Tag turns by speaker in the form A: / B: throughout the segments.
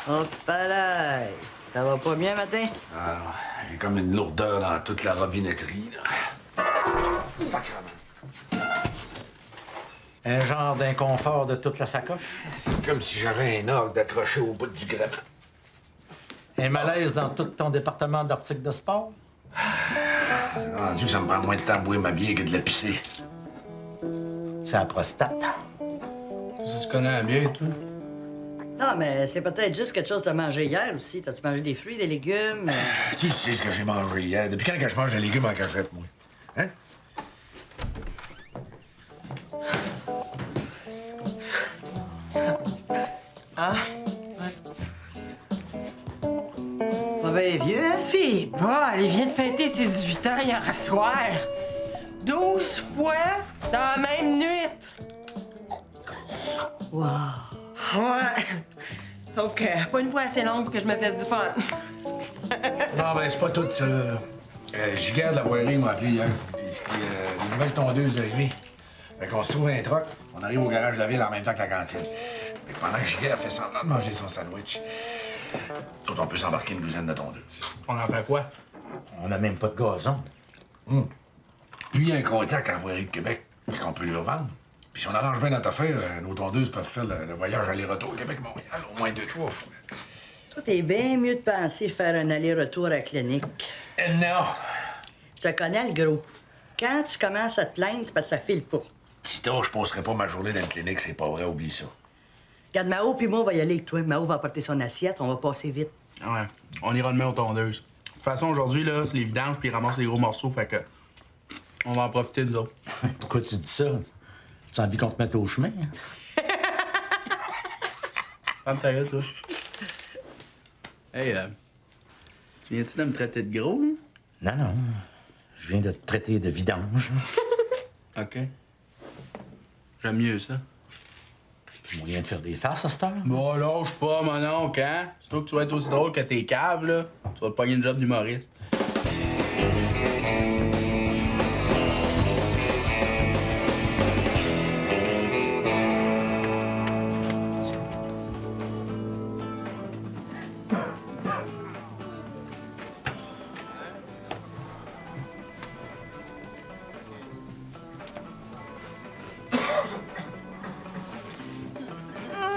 A: Hop là! Ça va pas bien, matin?
B: Ah non, j'ai comme une lourdeur dans toute la robinetterie, là. Sacrement.
C: Un genre d'inconfort de toute la sacoche.
B: C'est comme si j'avais un orgue d'accroché au bout du gréement.
C: Un malaise dans tout ton département d'articles de sport.
B: C'est rendu que ça me prend moins de temps à bouer ma bière que de la pisser.
C: C'est la prostate.
D: Si tu connais la bière, toi?
A: Non, mais c'est peut-être juste quelque chose que t'as mangé hier aussi. T'as-tu mangé des fruits, des légumes?
B: Tu sais ce que j'ai mangé hier. Depuis quand que je mange des légumes en cachette, moi? Hein?
A: Pas bien vieux, hein?
E: Fille, bah, il vient de fêter ses 18 ans hier à soir. 12 fois dans la même nuit.
A: Wow!
E: Ouais. Sauf que pas une fois assez longue pour que je me fasse du fun.
B: Non, ben, c'est pas tout ça, là. Giguère de la voirie m'a appelé hier. Il dit que les nouvelles tondeuses arrivées. Fait qu'on se trouve un troc, on arrive au garage de la ville en même temps que la cantine. Fait que pendant que Giguère fait semblant de manger son sandwich, nous autres, on peut s'embarquer une douzaine de tondeuses.
D: On en fait quoi?
C: On n'a même pas de gazon.
B: Lui, il a un contact à la voirie de Québec, puis qu'on peut lui revendre. Puis si on arrange bien notre affaire, nos tondeuses peuvent faire le voyage aller-retour Québec-Montréal au moins 2-3 fois.
A: Toi, t'es bien mieux de penser faire un aller-retour à la clinique.
C: Non.
A: Je te connais, le gros. Quand tu commences à te plaindre, c'est parce que ça file pas.
B: Tito, je passerai pas ma journée dans une clinique, c'est pas vrai, oublie ça.
A: Regarde, Mao puis moi, on va y aller avec toi. Mao va apporter son assiette, on va passer vite.
D: Ouais, on ira demain aux tondeuses. De toute façon, aujourd'hui, là, c'est les vidanges puis ils ramassent les gros morceaux, fait que... On va en profiter, nous autres.
C: Pourquoi tu dis ça? Tu as envie qu'on te mette au chemin?
D: Ferme ta gueule, toi. Hey, tu viens-tu de me traiter de gros, là?
C: Non, non. Je viens de te traiter de vidange.
D: OK. J'aime mieux ça.
C: Moyen de faire des farces à cette heure?
D: Bon, lâche pas, mon oncle, hein? C'est toi que tu vas être aussi drôle que tes caves, là. Tu vas te pogner une job d'humoriste.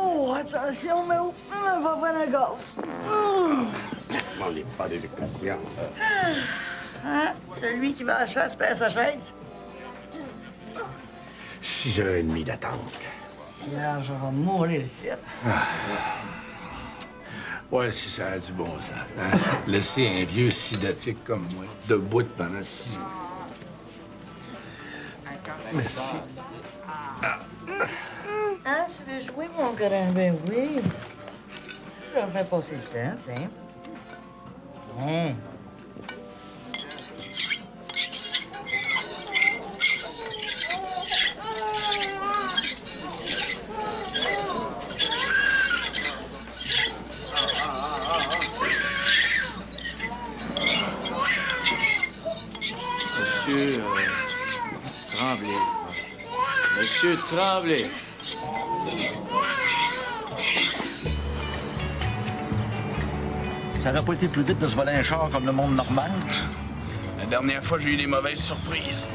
A: Oh, attention, Mao. On va prendre un gaz.
B: On n'est pas de confiance.
A: Hein? Celui qui va à la chasse perd sa chaise.
B: 6h30 d'attente.
A: Serge, on va mourir ici.
B: Ouais, si ça a du bon sens. Hein? Laisser un vieux sidatique comme moi debout pendant 6 ans. Merci.
A: Hein, tu veux jouer, mon grand? Ben oui. Je vais faire passer le temps, tiens. Hein?
F: Monsieur Tremblay. Monsieur Tremblay.
C: Ça aurait pas été plus vite de se voler un char comme le monde normal?
D: La dernière fois, j'ai eu des mauvaises surprises.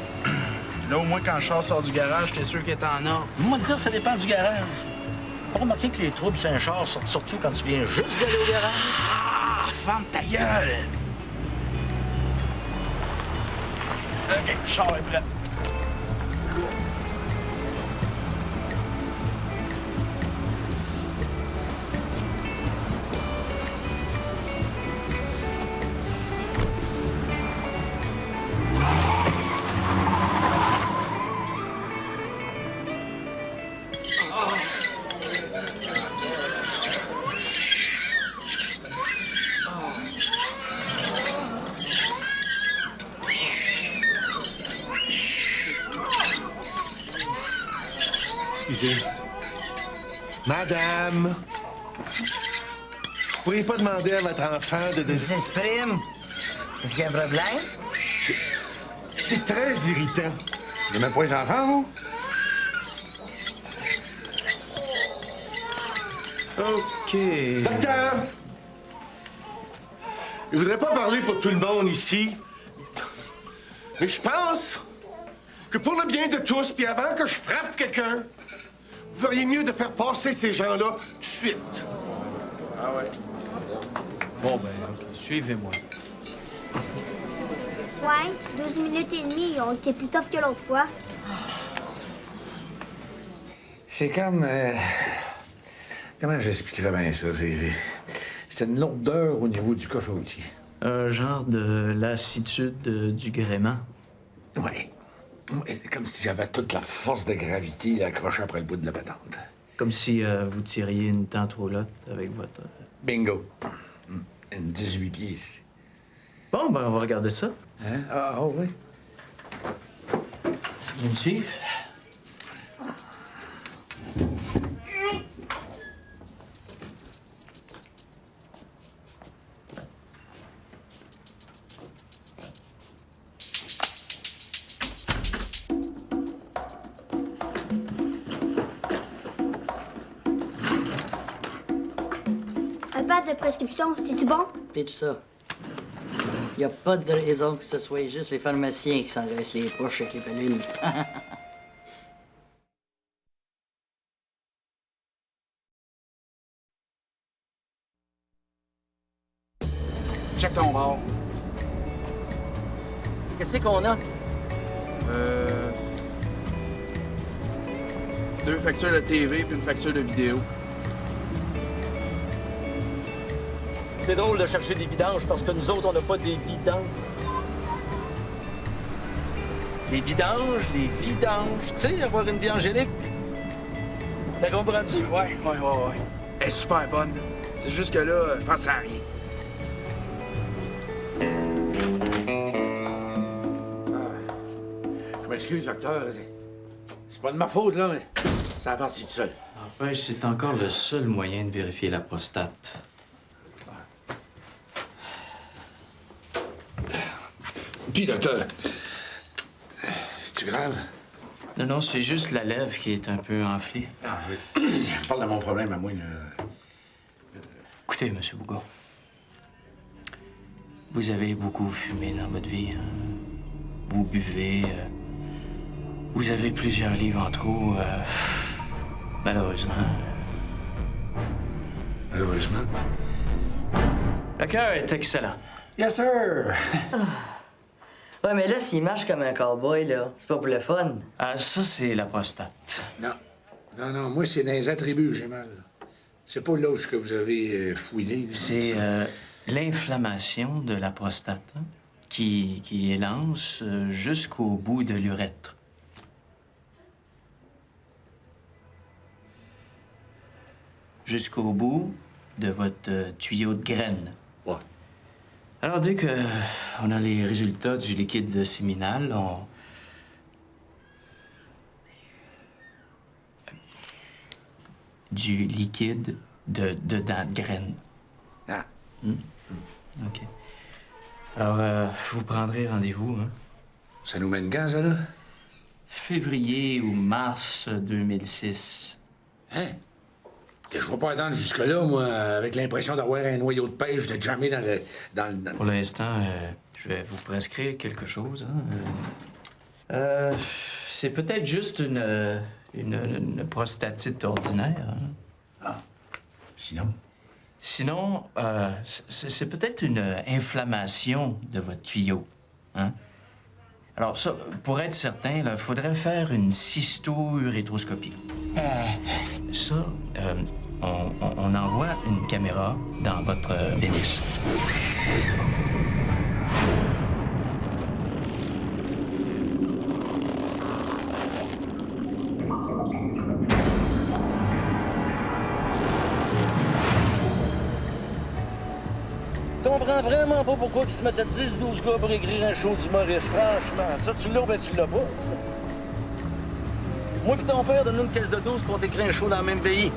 D: Là, au moins, quand le char sort du garage, j'étais sûr qu'il était en ordre.
C: Moi, te dire, ça dépend du garage. Pas remarqué que les troubles sur un char sortent surtout quand tu viens juste d'aller au garage?
D: Ah! Ferme ta gueule! OK, le char est prêt.
G: Excusez. Madame, vous pourriez pas demander à votre enfant de...
A: Il s'exprime. Est-ce qu'il y a un problème?
G: C'est très irritant.
B: J'ai même pas les enfants, vous?
A: OK.
C: OK.
G: Docteur! Je voudrais pas parler pour tout le monde ici, mais je pense que pour le bien de tous, puis avant que je frappe quelqu'un, vous feriez mieux de faire passer ces gens-là tout de suite.
C: Bon, ben, OK. Suivez-moi.
H: Ouais, 12 minutes et demie, ils ont été plus tough que l'autre fois.
B: C'est comme. Comment j'expliquerais bien ça? C'est une lourdeur au niveau du coffre à outils.
C: Un genre de lassitude du gréement.
B: Oui. C'est comme si j'avais toute la force de gravité accrochée après le bout de la patente.
C: Comme si vous tiriez une tente roulotte avec votre...
B: Bingo. Une 18 pieds.
C: Bon, ben, on va regarder ça.
B: Hein? Ah, oui.
C: Vous me suivez?
H: Un pad de prescription, c'est-tu bon?
A: Pitch ça. Y a pas de raison que ce soit juste les pharmaciens qui s'engraissent les poches avec les pilules.
D: Check ton bord.
A: Qu'est-ce qu'on a?
D: 2 factures de TV puis une facture de vidéo.
C: C'est drôle de chercher des vidanges parce que nous autres, on n'a pas des vidanges. Les vidanges, tu sais, avoir une vie angélique. La comprends-tu?
D: Ouais. Elle est super bonne. C'est juste que là, je pense à rien.
B: Je m'excuse, docteur. C'est pas de ma faute, là, mais ça a parti tout seul.
C: N'empêche, c'est encore le seul moyen de vérifier la prostate.
B: Puis, docteur, c'est grave?
C: Non, c'est juste la lèvre qui est un peu enflée.
B: Ah, je parle de mon problème à moi, là.
C: Écoutez, M. Bougon, vous avez beaucoup fumé dans votre vie. Hein? Vous buvez. Vous avez plusieurs livres en trop. Malheureusement.
B: Malheureusement.
C: Le cœur est excellent.
B: Yes, sir!
A: Ouais, mais là, s'il marche comme un cowboy, là, c'est pas pour le fun.
C: Ah, ça, c'est la prostate.
B: Non, moi, c'est dans les attributs que j'ai mal. C'est pas là où ce que vous avez fouillé. Là.
C: C'est l'inflammation de la prostate hein, qui élance jusqu'au bout de l'urètre. Jusqu'au bout de votre tuyau de graine.
B: Ouais.
C: Alors, dès que on a les résultats du liquide séminal, du liquide de dents de graine.
B: Ah.
C: OK. Alors, vous prendrez rendez-vous, hein?
B: Ça nous mène quand, ça, là?
C: Février ou mars 2006.
B: Hein? Je ne vais pas attendre jusque-là, moi, avec l'impression d'avoir un noyau de pêche de jammer dans le...
C: Pour l'instant, je vais vous prescrire quelque chose, hein? C'est peut-être juste une prostatite ordinaire, hein?
B: Ah. Sinon?
C: Sinon, c'est peut-être une inflammation de votre tuyau, hein? Alors ça, pour être certain, il faudrait faire une cysto-urétroscopie. Ça, on envoie une caméra dans votre pénis. Je comprends vraiment pas pourquoi ils se mettent à 10-12 gars pour écrire un show d'humoriste. Franchement, ça, tu l'as ou ben tu l'as pas. Ça. Moi pis ton père donne une caisse de 12 pour t'écrire un show dans le même pays.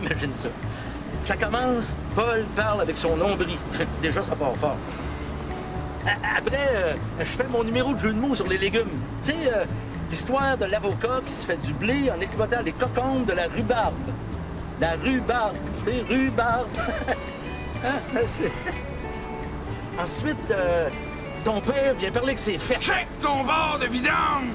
C: Imagine ça. Ça commence, Paul parle avec son nombril. Déjà, ça part fort. Après, je fais mon numéro de jeu de mots sur les légumes. Tu sais, l'histoire de l'avocat qui se fait du blé en exploitant les cocombes de la rhubarbe.
I: La rhubarbe, c'est rhubarbe. Hein? Ensuite, ton père vient parler que c'est fait.
J: Check ton bord de vidange!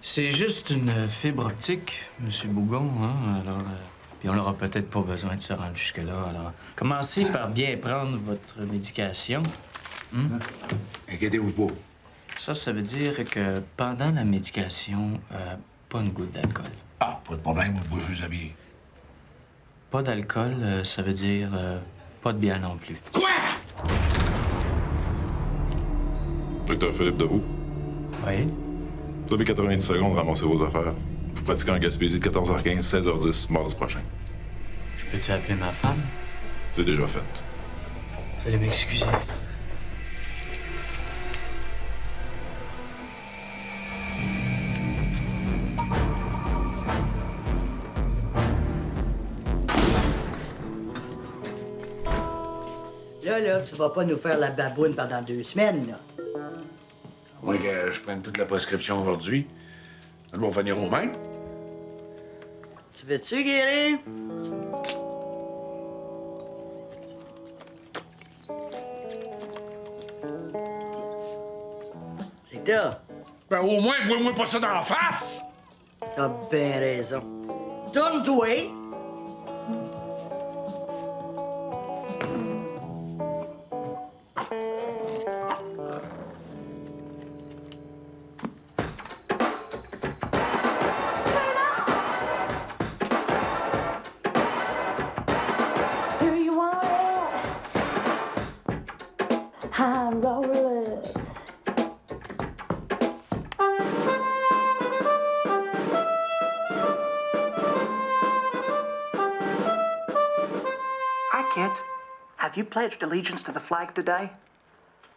C: C'est juste une fibre optique, Monsieur Bougon, hein? Alors, puis on n'aura peut-être pas besoin de se rendre jusque-là. Alors, commencez par bien prendre votre médication.
B: Inquiétez-vous pas.
C: Ça veut dire que pendant la médication, pas une goutte d'alcool.
B: Ah, pas de problème, je bois juste la bière.
C: Pas d'alcool, ça veut dire pas de bière non plus.
J: Quoi?
K: Docteur Philippe Debout,
C: Oui?
K: vous avez 90 secondes à ramasser vos affaires. Vous pratiquez en Gaspésie de 14h15, 16h10, mardi prochain.
C: Je peux-tu appeler ma femme?
K: C'est déjà fait.
C: Vous allez m'excuser.
A: Là, tu vas pas nous faire la baboune pendant 2 semaines, là.
B: À moins que je prenne toute la prescription aujourd'hui. Elles vont venir au même.
A: Tu veux-tu guérir? C'est ça.
J: Ben au moins, bois-moi pas ça dans la face!
A: T'as bien raison. Tourne-toi!
L: Do you want it? High rollers.
M: Hi, kids. Have you pledged allegiance to the flag today?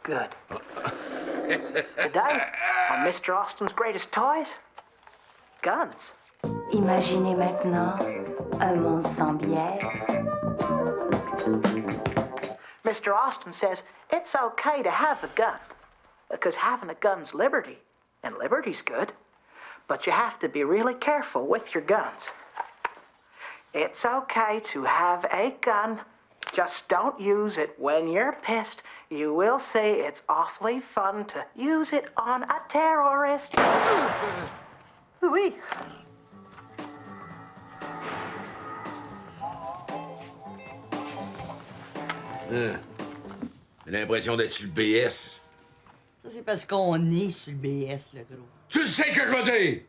M: Good. Today, on Mr. Austin's greatest toys, guns.
L: Imaginez maintenant un monde sans bière.
M: Mr. Austin says it's okay to have a gun, because having a gun's liberty, and liberty's good, but you have to be really careful with your guns. It's okay to have a gun, just don't use it when you're pissed. You will see it's awfully fun to use it on a terrorist. Oui.
B: J'ai l'impression d'être sur le BS.
A: Ça, c'est parce qu'on est sur le BS, le gros.
J: Tu sais ce que je veux dire!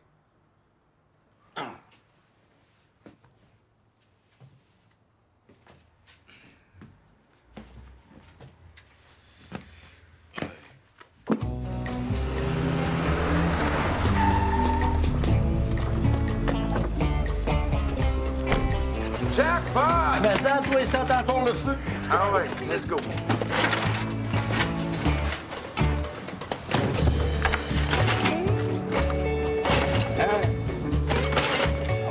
J: Jackpot!
I: Maintenant, toi, ça encore le feu.
J: Ah ouais, let's go.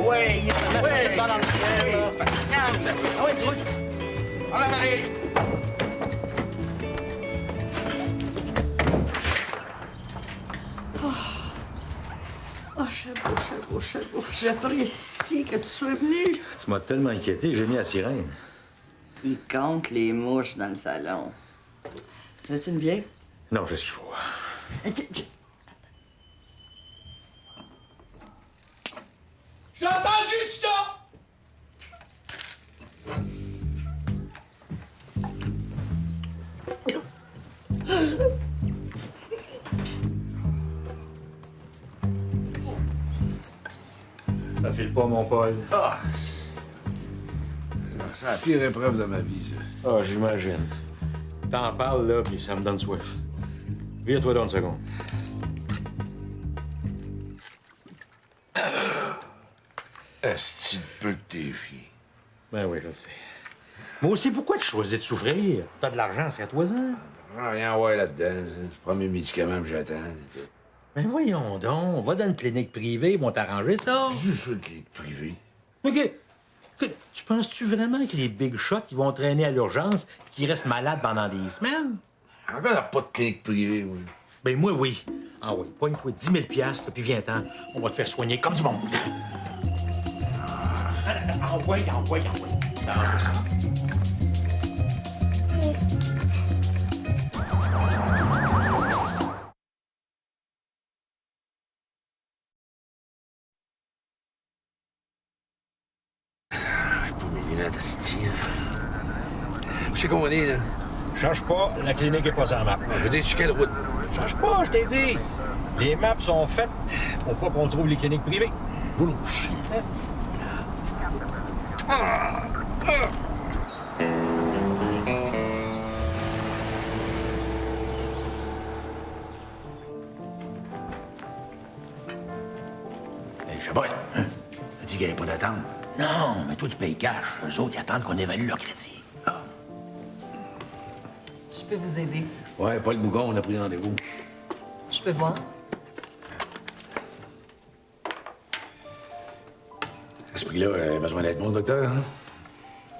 I: Ouais, il se met ça dans le ciel, là.
J: Ah ouais, truc. En Marie.
A: Oh, j'apprécie que tu sois venu.
I: Tu m'as tellement inquiété, j'ai mis la sirène.
A: Il compte les mouches dans le salon. Tu veux-tu une bière?
I: Non, j'ai ce qu'il faut.
G: J'ai entendu ça!
I: Ça file pas, mon Paul.
B: C'est la pire épreuve de ma vie, ça.
I: Ah, j'imagine. T'en parles, là, puis ça me donne soif. Vire-toi dans une seconde.
B: Est-ce que peu que t'es chien?
I: Ben oui, je sais. Moi aussi, pourquoi tu choisis de souffrir? T'as de l'argent, c'est à toi, ça?
B: Rien à voir là-dedans. C'est le premier médicament que j'attends.
I: Ben voyons donc, va dans une clinique privée, ils vont t'arranger ça.
B: Juste une clinique privée.
I: OK. Tu penses-tu vraiment que les big shots, ils vont traîner à l'urgence, qu'ils restent malades pendant des semaines? Encore pas de clinique privée, oui.
F: Ben moi, oui. Ah oui, pogne-toi 10 000 piastres, puis viens-t'en. On va te faire soigner comme du monde. Envoie.
B: Pour mes lunettes, asti. Où c'est qu'on est, là?
I: Change pas, la clinique est pas en map.
B: Je veux dire, sur quelle route?
I: Change pas, je t'ai dit. Les maps sont faites pour pas qu'on trouve les cliniques privées.
B: Boulouche.
N: Hey, Chabot, hein? T'as dit qu'il n'y avait pas d'attente. Non, mais toi, tu payes cash. Eux autres, ils attendent qu'on évalue leur crédit. Ah.
O: Je peux vous aider.
B: Ouais, Paul Bougon, on a pris rendez-vous.
O: Je peux voir.
B: À ce prix-là, a besoin d'être bon, docteur, hein?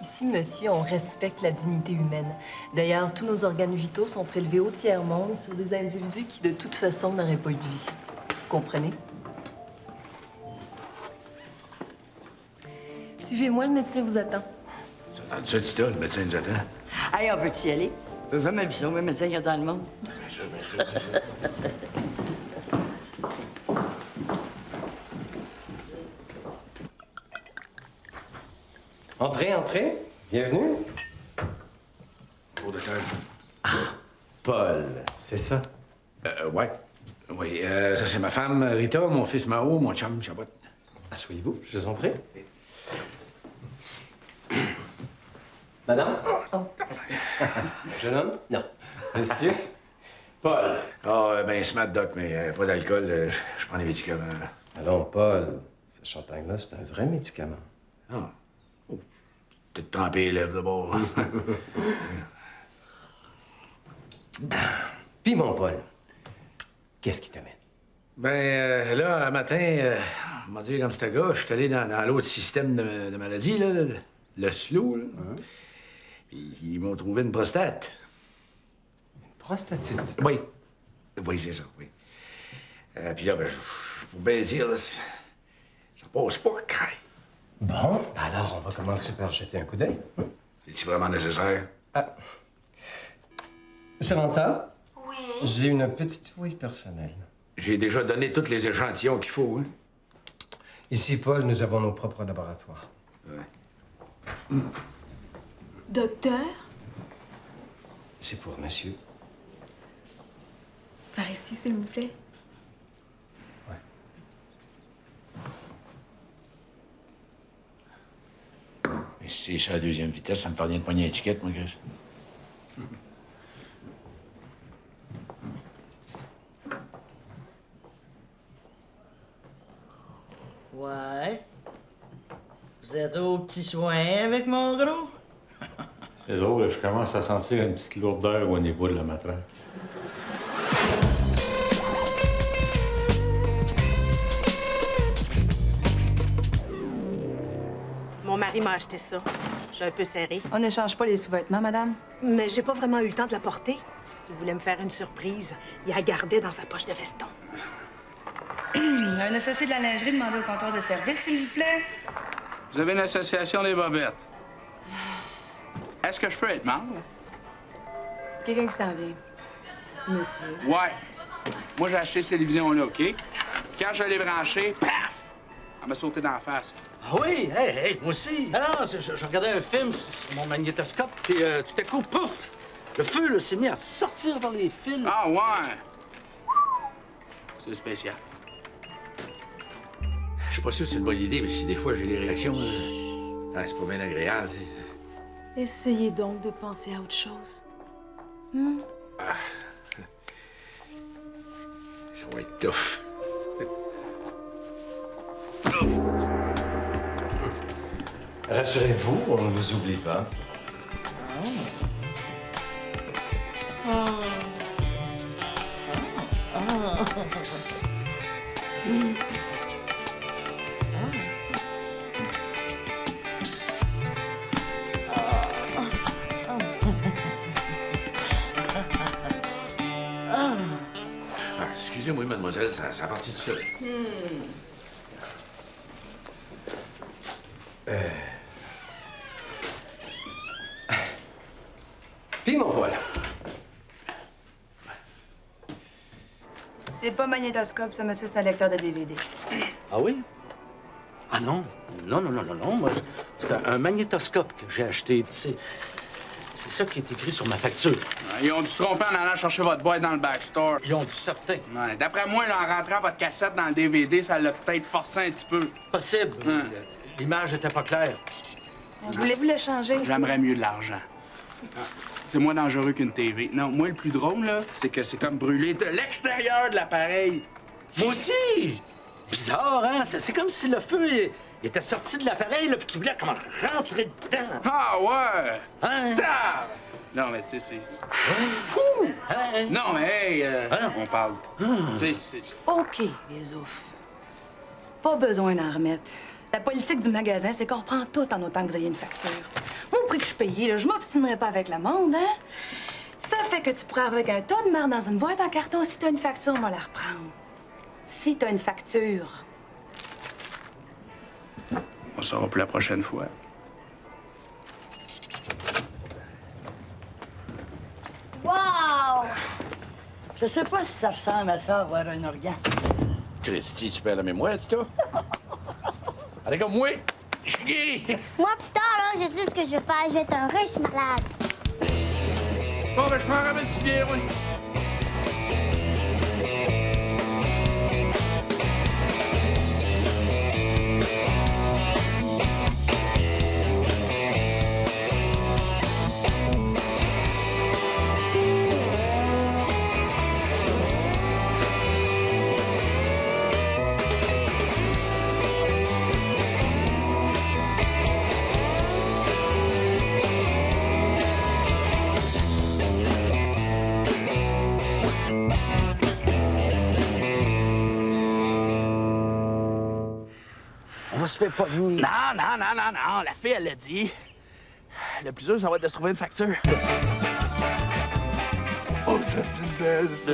O: Ici, monsieur, on respecte la dignité humaine. D'ailleurs, tous nos organes vitaux sont prélevés au tiers-monde sur des individus qui, de toute façon, n'auraient pas eu de vie. Vous comprenez? Suivez-moi, le médecin vous attend.
B: Ça attend ça, Tita, le médecin nous attend.
A: Hey, on peut-tu y aller? J'ai jamais vu ça, mais médecin, il y a dans le monde.
B: Bien sûr, bien sûr, bien sûr.
P: Entrez. Bienvenue.
B: Bonjour, docteur.
P: Paul, c'est ça?
B: Ouais. Oui, ça, c'est ma femme, Rita, mon fils Mao, mon chum, Chabot.
P: Asseyez-vous, je vous en prie. Madame?
O: Oh, merci.
P: Jeune homme? Non. Monsieur? Paul.
B: Ah, ben, smart, doc, mais pas d'alcool. Je prends des médicaments.
P: Allons, Paul. Ce champagne-là, c'est un vrai médicament.
B: Ah. Oh. Peut-être tremper les lèvres d'abord.
P: Puis, mon Paul, qu'est-ce qui t'amène?
B: Ben, là, un matin, on m'a dit comme ce gars, je suis allé dans l'autre système de maladie, là, le SLO, là. Puis ils m'ont trouvé une prostate.
P: Une prostatite?
B: Oui. Oui, c'est ça, oui. Puis là, ben, pour bien dire, là, ça passe pas, caille.
P: Bon, alors on va commencer par jeter un coup d'œil.
B: C'est-tu vraiment nécessaire?
P: Ah. Samantha?
O: Oui?
P: J'ai une petite fouille personnelle.
B: J'ai déjà donné tous les échantillons qu'il faut, hein?
P: Ici, Paul, nous avons nos propres laboratoires.
B: Ouais.
O: Docteur?
P: C'est pour monsieur.
O: Par ici, s'il vous plaît.
B: Mais si c'est à la deuxième vitesse, ça me fait rien de pogner l'étiquette, moi, Chris.
A: Ouais. Vous êtes aux petits soins avec mon gros?
I: C'est drôle, je commence à sentir une petite lourdeur au niveau de la matraque.
Q: Mon mari m'a acheté ça. Je suis un peu serrée.
O: On n'échange pas les sous-vêtements, madame?
Q: Mais j'ai pas vraiment eu le temps de la porter. Il voulait me faire une surprise. Il la gardait dans sa poche de veston.
O: Un associé de la lingerie demandait au comptoir de service, s'il vous plaît.
D: Vous avez une association des bobettes. Est-ce que je peux être membre?
O: Quelqu'un qui s'en vient. Monsieur.
D: Ouais. Moi, j'ai acheté cette télévision-là, OK? Quand je l'ai branchée, paf! Elle m'a sauté dans la face.
N: Ah oui? Hey, moi aussi. Ah non, je regardais un film sur mon magnétoscope, puis tout à coup, pouf! Le feu, là, s'est mis à sortir dans les fils.
D: Ah, ouais! C'est spécial.
B: Je suis pas sûr que c'est une bonne idée, mais si des fois j'ai des réactions, c'est pas bien agréable.
O: Essayez donc de penser à autre chose.
B: Ça va être tough.
P: Rassurez-vous, on ne vous oublie pas.
J: mademoiselle, ça a parti tout seul.
P: Puis mon Paul.
R: C'est pas magnétoscope, ça, monsieur, c'est un lecteur de DVD.
N: Ah oui? Ah non. Non. Moi, c'est un magnétoscope que j'ai acheté. C'est ça qui est écrit sur ma facture.
D: Ils ont dû se tromper en allant chercher votre boîte dans le backstore.
N: Ils ont dû certain.
D: Ouais, d'après moi, là, en rentrant votre cassette dans le DVD, ça l'a peut-être forcé un petit peu.
N: Possible. L'image était pas claire.
R: Voulez-vous l'échanger?
D: J'aimerais mieux de l'argent. C'est moins dangereux qu'une TV. Non, moi, le plus drôle, là, c'est que c'est comme brûler de l'extérieur de l'appareil.
N: Moi aussi! Bizarre, hein? C'est comme si le feu il était sorti de l'appareil, là, puis qu'il voulait comme rentrer dedans.
D: Ah ouais!
N: Hein?
D: Tab! Non, mais tu sais, c'est... Fou! Non, mais hey, on parle. Tu sais, c'est...
R: OK, les oufs. Pas besoin d'en remettre. La politique du magasin, c'est qu'on reprend tout en autant que vous ayez une facture. Moi, au prix que je payais, là, je m'obstinerai pas avec le monde, hein? Ça fait que tu pourras avec un tas de marre dans une boîte en carton. Si t'as une facture, on va la reprendre. Si t'as une facture.
D: On saura pour la prochaine fois.
Q: Wow! Je sais pas si ça ressemble à ça, avoir un orgasme.
J: Christy, tu perds la mémoire, c'est ça? Allez, comme moi, je suis gay!
H: Moi, plus tard, là, je sais ce que je vais faire. Je vais être un riche malade.
D: Bon, ben, je m'en ramène une petite bière, oui.
N: On se fait pas venir.
D: Non. La fille, elle l'a dit. Le plus dur, ça va être de se trouver une facture.
J: Oh, ça, c'est une belle, ça!